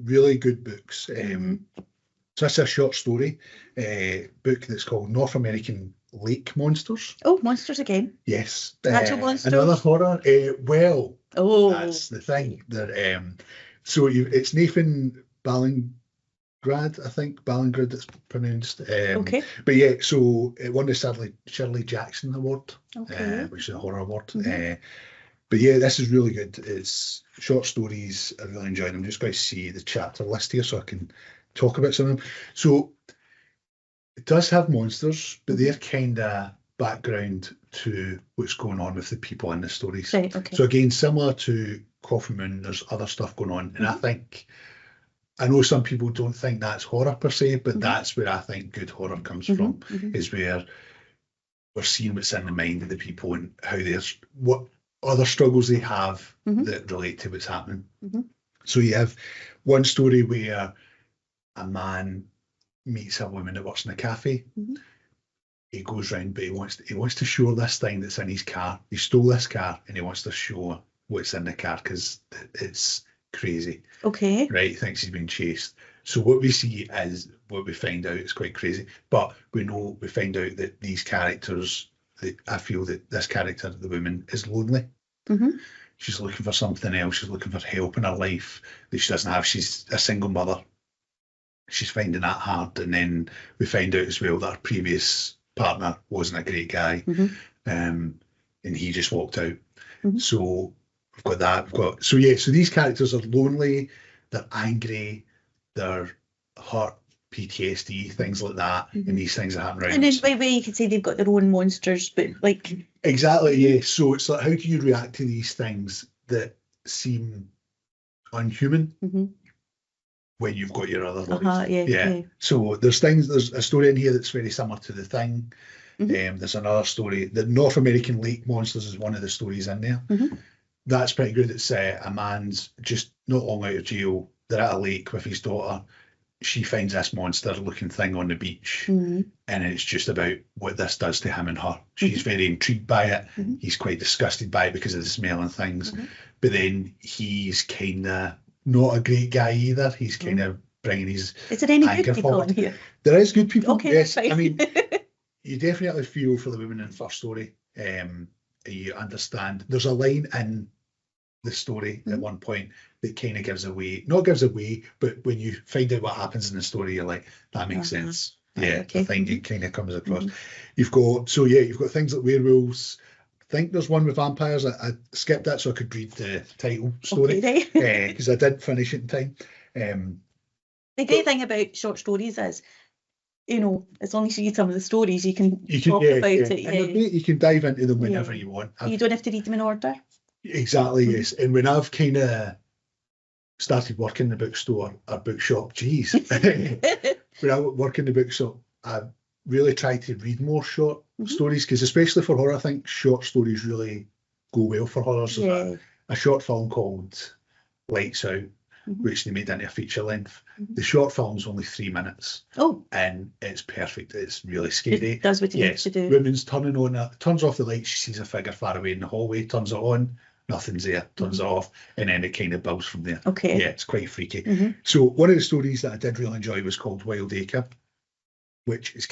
really good books. So that's a short story book that's called North American Lake Monsters. Oh, monsters again. Yes. Natural monsters. Another horror. That's the thing. So it's Nathan Ballingrad, I think. Ballingrad, it's pronounced. Okay. But yeah, so it won the Shirley Jackson Award, which is a horror award. But yeah, this is really good. It's short stories. I really enjoyed them. I'm just going to see the chapter list here so I can talk about some of them. So it does have monsters, but they're kind of background to what's going on with the people in the stories. Right, okay. So again, similar to Coffee Moon, there's other stuff going on. And I know some people don't think that's horror per se, but that's where I think good horror comes from, is where we're seeing what's in the mind of the people and what other struggles they have that relate to what's happening. So you have one story where a man meets a woman that works in a cafe. He goes round, but he wants to show this thing that's in his car. He stole this car and he wants to show what's in the car because it's crazy. Okay. Right? He thinks he's been chased. So what we see is, what we find out is quite crazy. But we find out that these characters, I feel that this character, the woman, is lonely. She's looking for something else. She's looking for help in her life that she doesn't have. She's a single mother. She's finding that hard. And then we find out as well that her previous partner wasn't a great guy. And he just walked out. So we've got that. So these characters are lonely, they're angry, they're hurt, PTSD, things like that, and these things that happen around. And then maybe you could say they've got their own monsters, but like... Exactly, yeah. So it's like, how do you react to these things that seem unhuman when you've got your other lives? So there's a story in here that's very similar to The Thing. There's another story, the North American Lake Monsters is one of the stories in there. That's pretty good. It's a man's just not long out of jail. They're at a lake with his daughter. She finds this monster-looking thing on the beach, and it's just about what this does to him and her. She's very intrigued by it. He's quite disgusted by it because of the smell and things. But then he's kind of not a great guy either. He's kind of bringing his Is there any anger good people forward. in here? There is good people, Okay, yes. fine. I mean, you definitely feel for the woman in the first story. You understand. There's a line in the story at one point that kind of not gives away, but when you find out what happens in the story, you're like, that makes sense. Yeah, okay. I think it kind of comes across. You've got things like werewolves. I think there's one with vampires. I skipped that so I could read the title story because I didn't finish it in time. The great thing about short stories is, as long as you read some of the stories, you can talk about it. Yeah. And you can dive into them whenever you want. You don't have to read them in order. Exactly, yes. And when I've kind of started working in the bookstore or bookshop, when I work in the bookshop, I really try to read more short stories, because especially for horror, I think short stories really go well for horror. So a short film called Lights Out, which they made into a feature length. The short film's only 3 minutes. Oh. And it's perfect. It's really scary. It does what it needs to do. Woman's turns off the light, she sees a figure far away in the hallway, turns it on, nothing's there, turns it off, and then it kind of builds from there. Okay. Yeah, it's quite freaky. So one of the stories that I did really enjoy was called Wild Acre, which is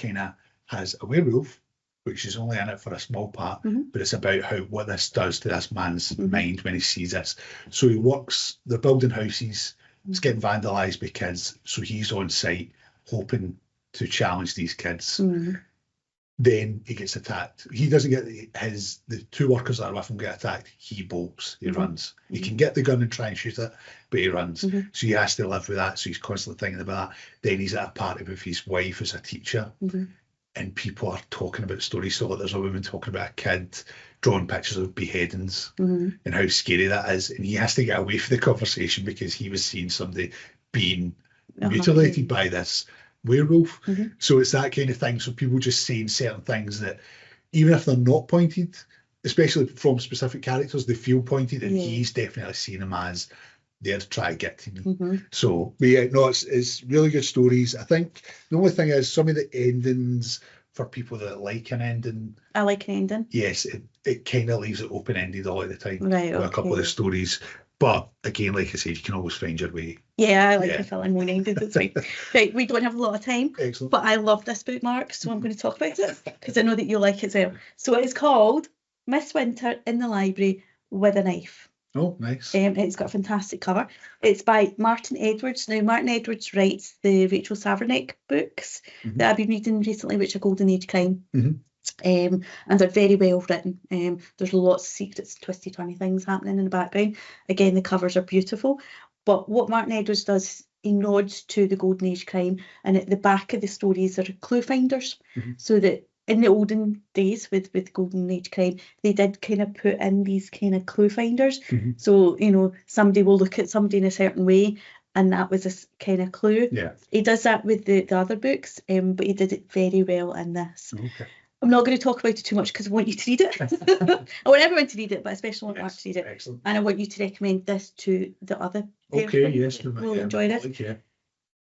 has a werewolf, which is only in it for a small part, but it's about what this does to this man's mind when he sees this. So they're building houses, it's getting vandalised by kids, so he's on site hoping to challenge these kids. Then he gets attacked. He doesn't get the 2 workers that are with him get attacked. He bolts, he runs. He can get the gun and try and shoot it, but he runs. So he has to live with that, so he's constantly thinking about that. Then he's at a party with his wife who's a teacher, and people are talking about stories. So there's a woman talking about a kid drawing pictures of beheadings and how scary that is, and he has to get away from the conversation because he was seeing somebody being mutilated by this werewolf. So it's that kind of thing. So people just saying certain things that, even if they're not pointed, especially from specific characters, they feel pointed, and he's definitely seeing them as they're trying to get to me. So, but yeah, no, it's really good stories. I think the only thing is some of the endings, for people that like an ending. I like an ending. Yes, it kind of leaves it open-ended all the time. Right, with a couple of the stories. But again, like I said, you can always find your way. Yeah, I like the film one-ended. It's fine. Right, we don't have a lot of time. Excellent. But I love this book, Mark, so I'm going to talk about it because I know that you like it as well. So it's called Miss Winter in the Library with a Knife. Oh, nice. It's got a fantastic cover. It's by Martin Edwards. Now, Martin Edwards writes the Rachel Saverneck books that I've been reading recently, which are Golden Age crime. And they're very well written. There's lots of secrets, twisty, turny things happening in the background. Again, the covers are beautiful. But what Martin Edwards does, he nods to the Golden Age crime, and at the back of the stories are clue finders, so that in the olden days with Golden Age crime, they did kind of put in these kind of clue finders. So, somebody will look at somebody in a certain way, and that was a kind of clue. Yeah. He does that with the other books, but he did it very well in this. Okay. I'm not going to talk about it too much because I want you to read it. I want everyone to read it, but especially want Mark to read it. Excellent. And I want you to recommend this to the other Okay, yes. We'll enjoy this. Okay.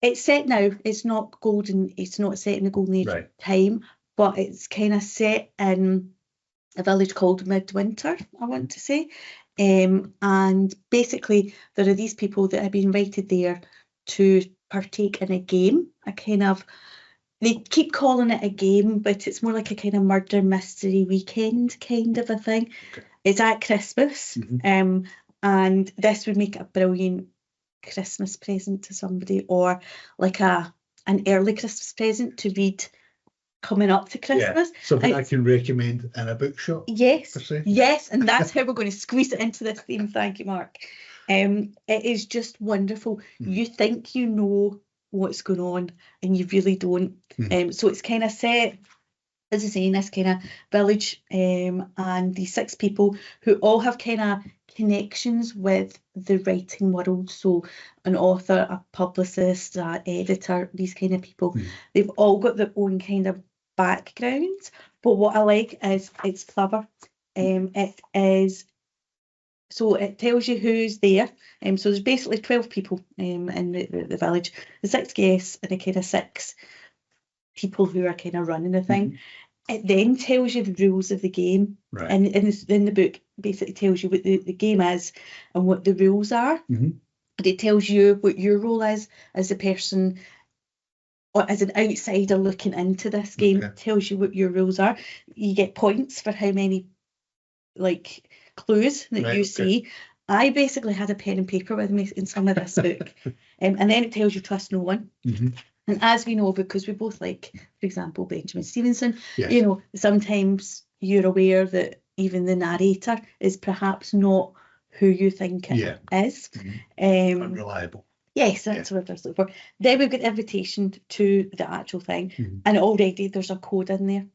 It's set now. It's not set in the Golden Age time, but it's kind of set in a village called Midwinter, I want to say. And basically, there are these people that have been invited there to partake in a game, they keep calling it a game, but it's more like a kind of murder mystery weekend kind of a thing. Okay. It's at Christmas, and this would make a brilliant Christmas present to somebody, or like an early Christmas present to read coming up to Christmas. Yeah, something I can recommend in a bookshop. Yes, and that's how we're going to squeeze it into this theme. Thank you, Mark. It is just wonderful. You think you know what's going on, and you really don't. So it's kind of set, as I say, in this kind of village, and these 6 people who all have kind of connections with the writing world. So an author, a publicist, an editor, these kind of people, they've all got their own kind of backgrounds. But what I like is it's clever. So it tells you who's there. So there's basically 12 people in the village, the 6 guests and the kind of 6 people who are kind of running the thing. It then tells you the rules of the game. Right. And in the book, basically tells you what the game is and what the rules are. And it tells you what your role is as a person, or as an outsider looking into this game. Okay. It tells you what your rules are. You get points for how many clues that you see, I basically had a pen and paper with me in some of this book, and then it tells you trust no one. And as we know, because we both like, for example, Benjamin Stevenson, you know, sometimes you're aware that even the narrator is perhaps not who you think it is. Unreliable. Yes, that's what I was looking for. Then we've got the invitation to the actual thing, and already there's a code in there.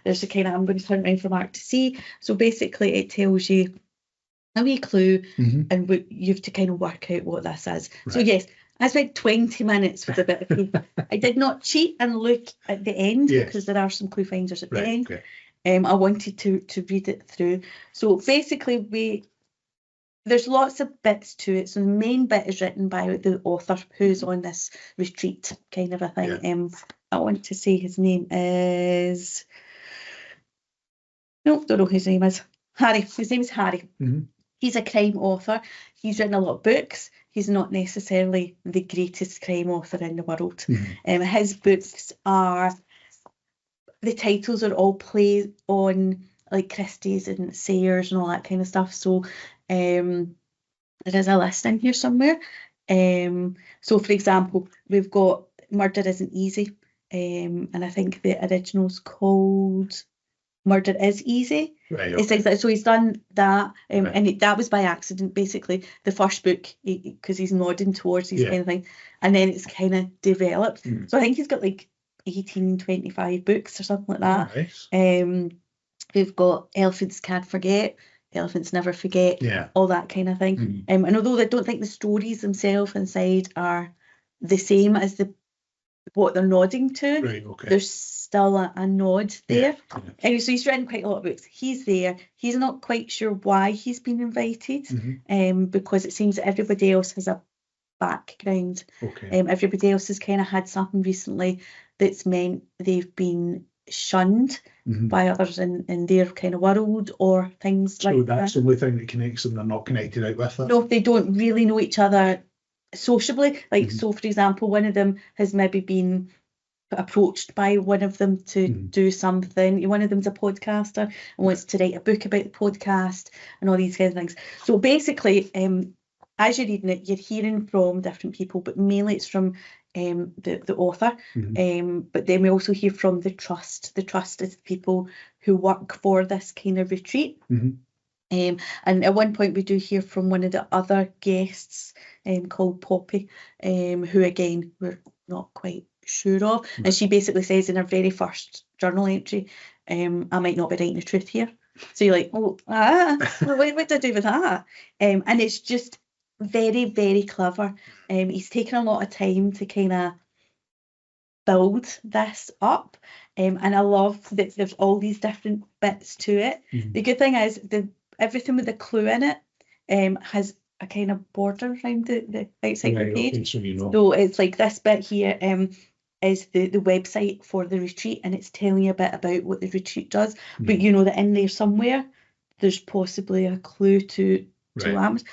There's a kind of, I'm going to turn around for Mark to see. So basically it tells you a wee clue, and you have to kind of work out what this is. Right. So yes, I spent 20 minutes with a bit of paper. I did not cheat and look at the end, because there are some clue finders at the end. Okay. I wanted to read it through. So basically there's lots of bits to it. So the main bit is written by the author who's on this retreat kind of a thing. Yeah. I want to say his name is, no, don't know who his name is. Harry. His name is Harry. He's a crime author. He's written a lot of books. He's not necessarily the greatest crime author in the world. His books are, the titles are all plays on like Christie's and Sayers and all that kind of stuff. So there is a list in here somewhere. So for example, we've got Murder Isn't Easy. And I think the original's called Murder Is Easy. Right. Okay. It's like that. So he's done that, and that was by accident, basically. The first book, because he's nodding towards these kind of things, and then it's kind of developed. So I think he's got like 25 books or something like that. Nice. We've got Elephants Can't Forget, Elephants Never Forget, all that kind of thing. And although I don't think the stories themselves inside are the same as what they're nodding to, there's still a nod there. Anyway, so he's written quite a lot of books. He's there. He's not quite sure why he's been invited, because it seems that everybody else has a background. Everybody else has kind of had something recently that's meant they've been shunned by others in their kind of world or things like that. So that's the only thing that connects them. They're not connected out with it. No, they don't really know each other sociably. Like, so for example, one of them has maybe been approached by one of them to do something. One of them's a podcaster and wants to write a book about the podcast and all these kinds of things. So basically, as you're reading it, you're hearing from different people, but mainly it's from the author. But then we also hear from the trust. The trust is the people who work for this kind of retreat. And at one point we do hear from one of the other guests called Poppy, who again we're not quite sure of. And she basically says in her very first journal entry, I might not be writing the truth here. So you're like, what do I do with that? And it's just very, very clever. He's taken a lot of time to kind of build this up. And I love that there's all these different bits to it. The good thing is everything with the clue in it has a kind of border around the outside of the page. So it's like this bit here is the website for the retreat, and it's telling you a bit about what the retreat does. But you know that in there somewhere there's possibly a clue to Lambs.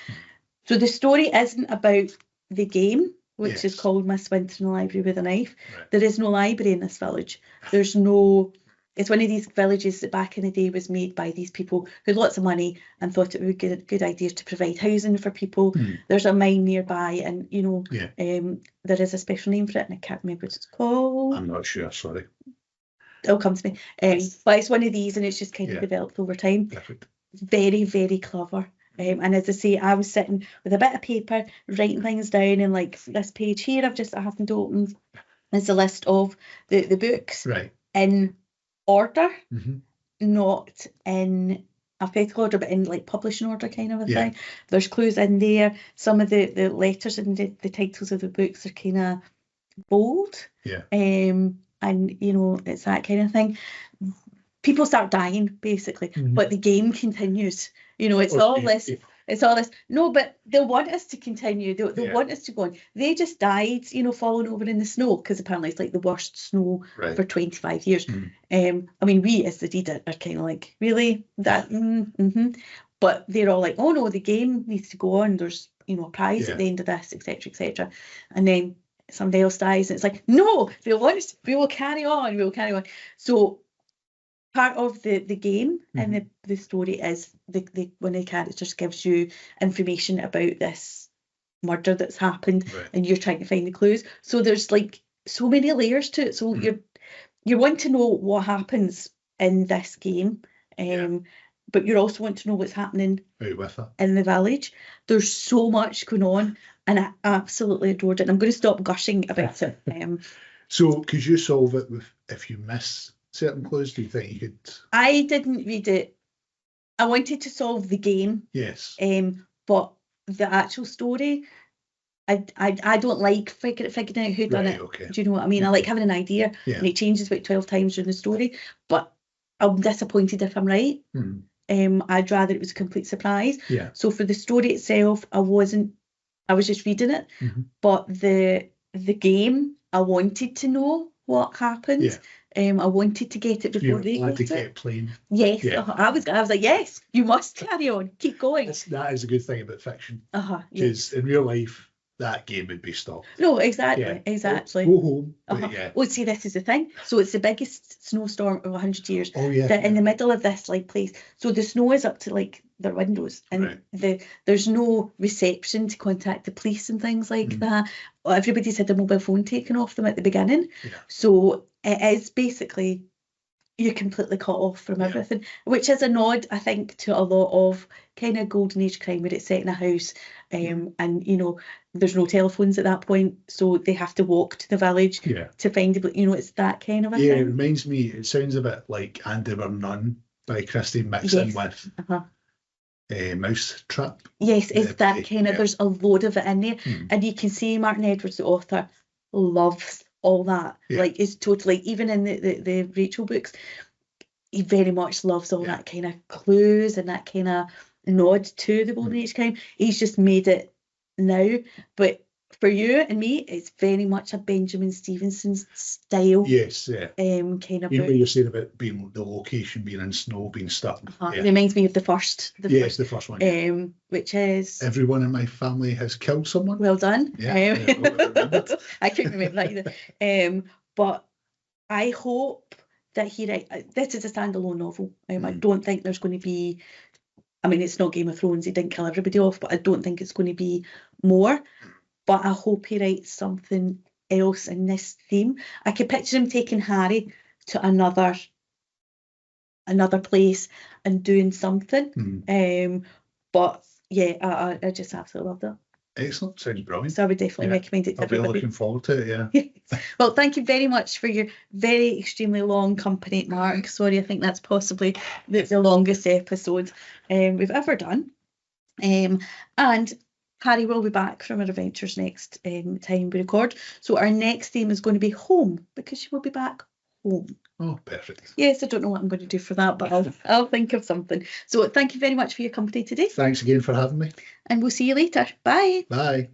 So the story isn't about the game, which is called Miss Winter in the Library with a Knife. There is no library in this village. There's no... It's one of these villages that back in the day was made by these people who had lots of money and thought it would be a good idea to provide housing for people. There's a mine nearby, and you know, there is a special name for it, and I can't remember what it's called. I'm not sure, sorry. It'll come to me. But it's one of these, and it's just kind of developed over time. Perfect. Very, very clever. And as I say, I was sitting with a bit of paper, writing things down, and like this page here, I haven't opened. It's a list of the books in order, not in alphabetical order, but in like publishing order kind of a thing. There's clues in there. Some of the letters and the titles of the books are kind of bold. And you know, it's that kind of thing. People start dying basically, but the game continues. You know, it's all this. It's all this. No, but they'll want us to continue. They'll want us to go on. They just died, you know, falling over in the snow, because apparently it's like the worst snow for 25 years. I mean, we as the reader are kind of like, really? That? But they're all like, oh no, the game needs to go on. There's, you know, a prize at the end of this, etc., etc. And then somebody else dies, and it's like, no, we will carry on. We will carry on. So part of the game and the story is the one of the characters gives you information about this murder that's happened, and you're trying to find the clues. So there's like so many layers to it. So you want to know what happens in this game, but you also want to know what's happening in the village. There's so much going on, and I absolutely adored it. And I'm going to stop gushing about it. So could you solve it if you miss certain clues? Do you think you could? I didn't read it. I wanted to solve the game. Yes. But the actual story, I don't like figuring out who done it. Okay. Do you know what I mean? I like having an idea, and it changes about 12 times during the story. But I'm disappointed if I'm right. I'd rather it was a complete surprise. Yeah. So for the story itself, I was just reading it. But the game, I wanted to know what happened. Yeah. I wanted to get it before they got it. Get playing. Yes, I was like, yes, you must carry on, keep going. That is a good thing about fiction. Because in real life, that game would be stopped. No, exactly. Go home. But Well, see, this is the thing. So it's the biggest snowstorm of 100 years. Oh yeah. In the middle of this like place. So the snow is up to like their windows, and there's no reception to contact the police and things like that. Everybody's had their mobile phone taken off them at the beginning. So it is basically you're completely cut off from everything, which is a nod, I think, to a lot of kind of golden age crime where it's set in a house, and you know there's no telephones at that point, so they have to walk to the village to find it. You know, it's that kind of a thing. It reminds me. It sounds a bit like And They Were None by Christine Mixon with Mouse Trap. Yes, it's that kind of. There's a load of it in there, and you can see Martin Edwards, the author, loves all that. Like, it's totally, even in the Rachel books, he very much loves all that kind of clues and that kind of nod to the golden age crime. He's just made it now, but for you and me, it's very much a Benjamin Stevenson style. Yes, yeah. Kind of. Even when you're saying about being the location being in snow, being stuck. It reminds me of the first one. Which is everyone in my family has killed someone. Well done. I couldn't remember that either. But I hope that this is a standalone novel. I don't think there's going to be. I mean, it's not Game of Thrones. He didn't kill everybody off, but I don't think it's going to be more. But I hope he writes something else in this theme. I could picture him taking Harry to another place and doing something. But yeah, I just absolutely loved it. Excellent, sounds brilliant. So I would definitely recommend it to everybody. I'll be looking forward to it, Well, thank you very much for your very extremely long company, Mark. Sorry, I think that's possibly the longest episode we've ever done. And Pari will be back from her adventures next time we record. So our next theme is going to be home, because she will be back home. Oh, perfect. Yes, I don't know what I'm going to do for that, but I'll think of something. So thank you very much for your company today. Thanks again for having me. And we'll see you later. Bye. Bye.